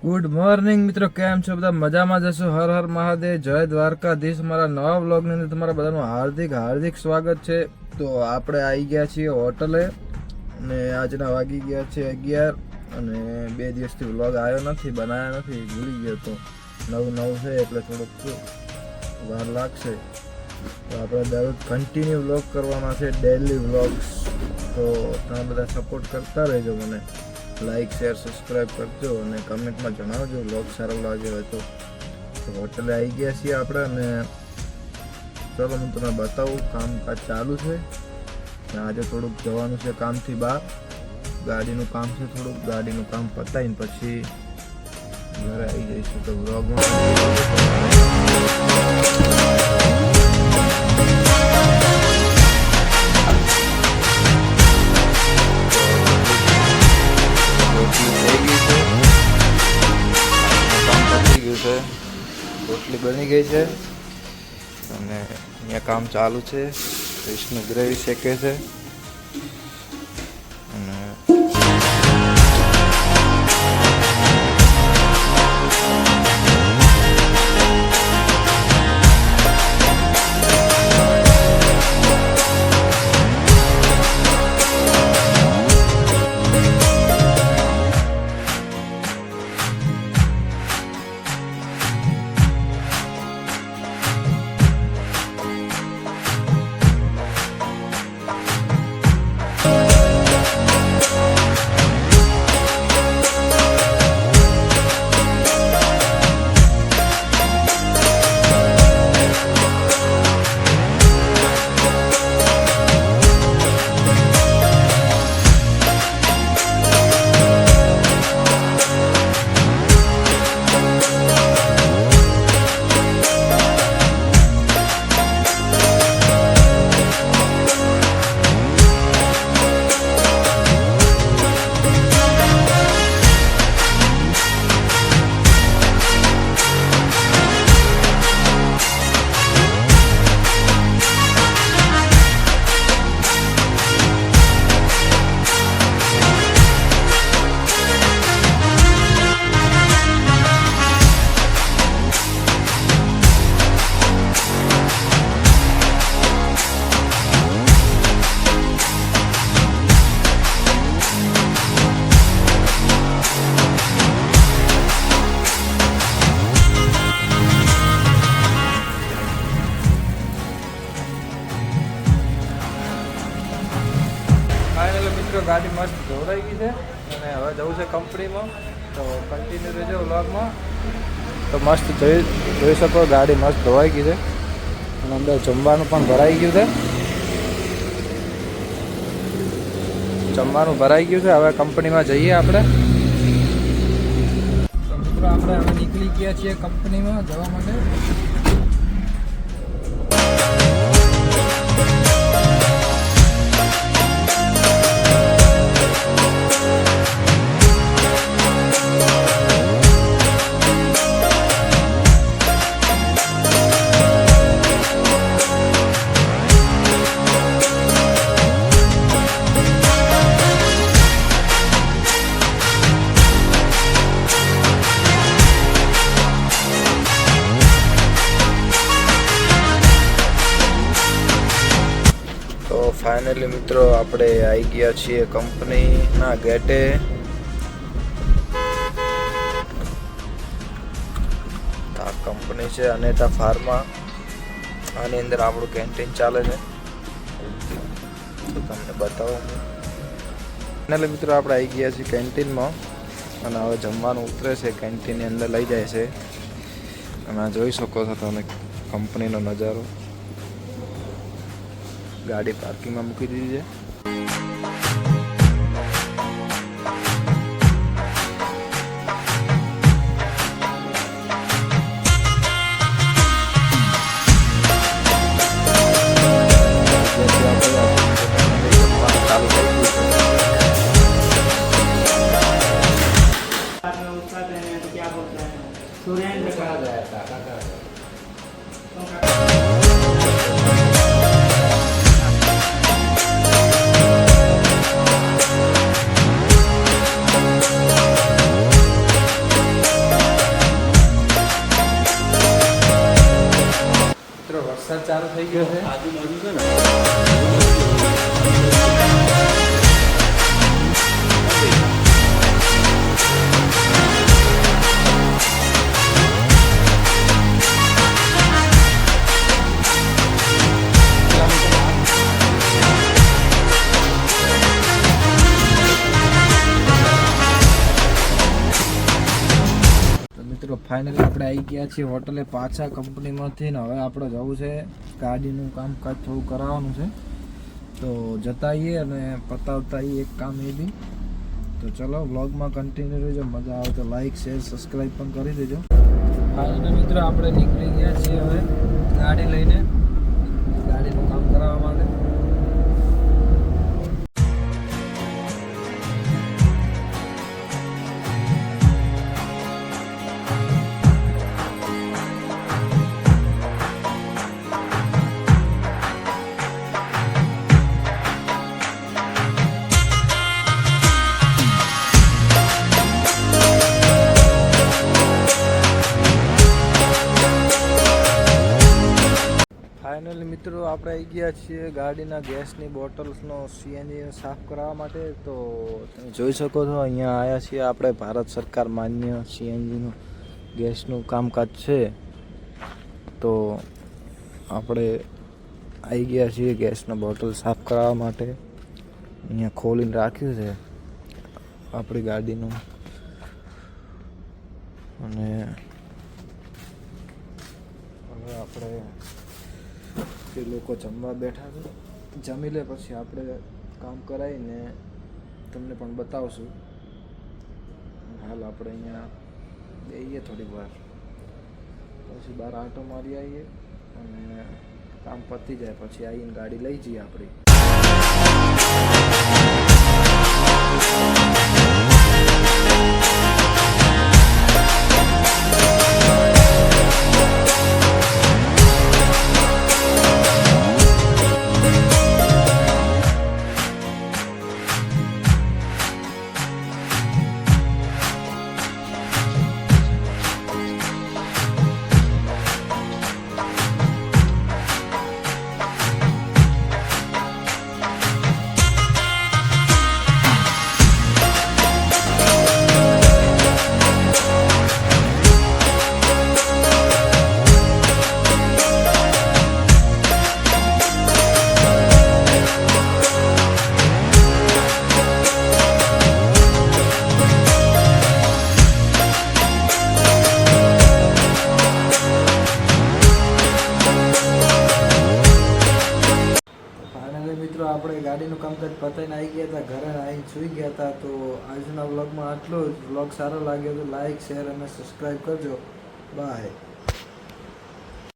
Good morning મિત્રો, કેમ છો બધા? મજામાં જશો? હર હર મહાદેવ, જય દ્વારકાધીશ. મારા નવા વ્લોગની અંદર તમારા બધાનું હાર્દિક સ્વાગત છે. તો આપણે આવી ગયા છીએ હોટલે અને આજના વાગી ગયા છે 11 અને 2 દિવસથી વ્લોગ આવ્યો નથી, બનાવ્યા નથી, ભૂલી ગયો. તો નવું છે એટલે થોડુંક વાર લાગશે. તો આપણે દરરોજ કન્ટિન્યુ વ્લોગ કરવાના છે, ડેલી વ્લોગ્સ. તો તમે બધા સપોર્ટ કરતા રહેજો, મને લાઈક શેર સબસ્ક્રાઈબ કરજો અને કમેન્ટમાં જણાવજો વ્લોગ સારો લાગે હોય તો. હોટલે આવી ગયા છીએ આપણે અને ચલો હું તમને બતાવું. કામકાજ ચાલુ છે. આજે થોડુંક જવાનું છે કામથી બહાર, ગાડીનું કામ છે થોડુંક. ગાડીનું કામ પતાવીને પછી ઘરે આવી જઈશું. તો વ્લોગમાં રોટલી બની ગઈ છે અને અહીંયા કામ ચાલુ છે. ફિશનું ગ્રેવી શેકે છે અને ગાડી મસ્ત ધોરાઈ ગઈ છે અને હવે જવું છે કંપનીમાં. તો કન્ટિન્યુ રહેજો વ્લોગમાં. તો મસ્ત જોઈ શકો, ગાડી મસ્ત ધોવાઈ ગઈ છે અને અંદર જમવાનું પણ ભરાઈ ગયું છે. જમવાનું ભરાઈ ગયું છે. હવે કંપનીમાં જઈએ આપણે. તો મિત્રો આપણે હવે નીકળી ગયા છીએ કંપનીમાં જવા માટે. ફાઇનલી મિત્રો આપણે આવી ગયા છીએ કંપનીના ગેટે. આ કંપની છે અનેતા ફાર્મા. આની અંદર આપણું કેન્ટીન ચાલે છે, તો તમને બતાવું. ફાઇનલી મિત્રો આપણે આવી ગયા છીએ કેન્ટીનમાં અને હવે જમવાનું ઉતરે છે, કેન્ટીનની અંદર લઈ જાય છે. અને આ જોઈ શકો છો તમે કંપનીનો નજારો. ગાડી પાર્કિંગમાં મૂકી દીધી છે. ચાલુ થઈ ગયો છે. આજુબાજુ છે ને મિત્રો ફાઇનલી આપણે આવી ગયા છીએ હોટલે પાછા કંપનીમાંથી ને હવે આપણે જવું છે ગાડીનું કામકાજ થોડું કરાવવાનું છે તો જતા આવીએ અને પતાવતા આવીએ એક કામ એ બી. તો ચલો વ્લોગમાં કન્ટિન્યુ રહેજો, મજા આવે તો લાઈક શેર સબસ્ક્રાઈબ પણ કરી દેજો. ફાઇનલી મિત્રો આપણે નીકળી ગયા છીએ હવે ગાડી લઈને ગાડીનું કામ કરાવવા માટે. ફાઇનલી મિત્રો આપણે આવી ગયા છીએ ગાડીના ગેસની બોટલ્સનો સીએનજી સાફ કરાવવા માટે. તો તમે જોઈ શકો છો અહીંયા આવ્યા છીએ આપણે ભારત સરકાર માન્ય સીએનજીનું ગેસનું કામકાજ છે. તો આપણે આવી ગયા છીએ ગેસના બોટલ સાફ કરાવવા માટે. અહીંયા ખોલીને રાખ્યું છે આપણી ગાડીનું અને હવે આપણે તે લોકો જમવા બેઠા છે, જમી લે પછી આપણે કામ કરાવીને તમને પણ બતાવશું. હાલ આપણે અહીંયા બેસીએ થોડી વાર, પછી બહાર આંટો મારી આવીએ અને કામ પતી જાય પછી આવીને ગાડી લઈ જઈએ આપણી. મિત્રો આપણે ગાડીનું કામકાજ પતાવીને આવી ગયા હતા, ઘરે આવીને સૂઈ ગયા હતા. તો આજના વ્લોગમાં આટલું જ. વ્લોગ સારો લાગ્યો તો લાઈક શેર અને સબસ્ક્રાઈબ કરજો. બાય.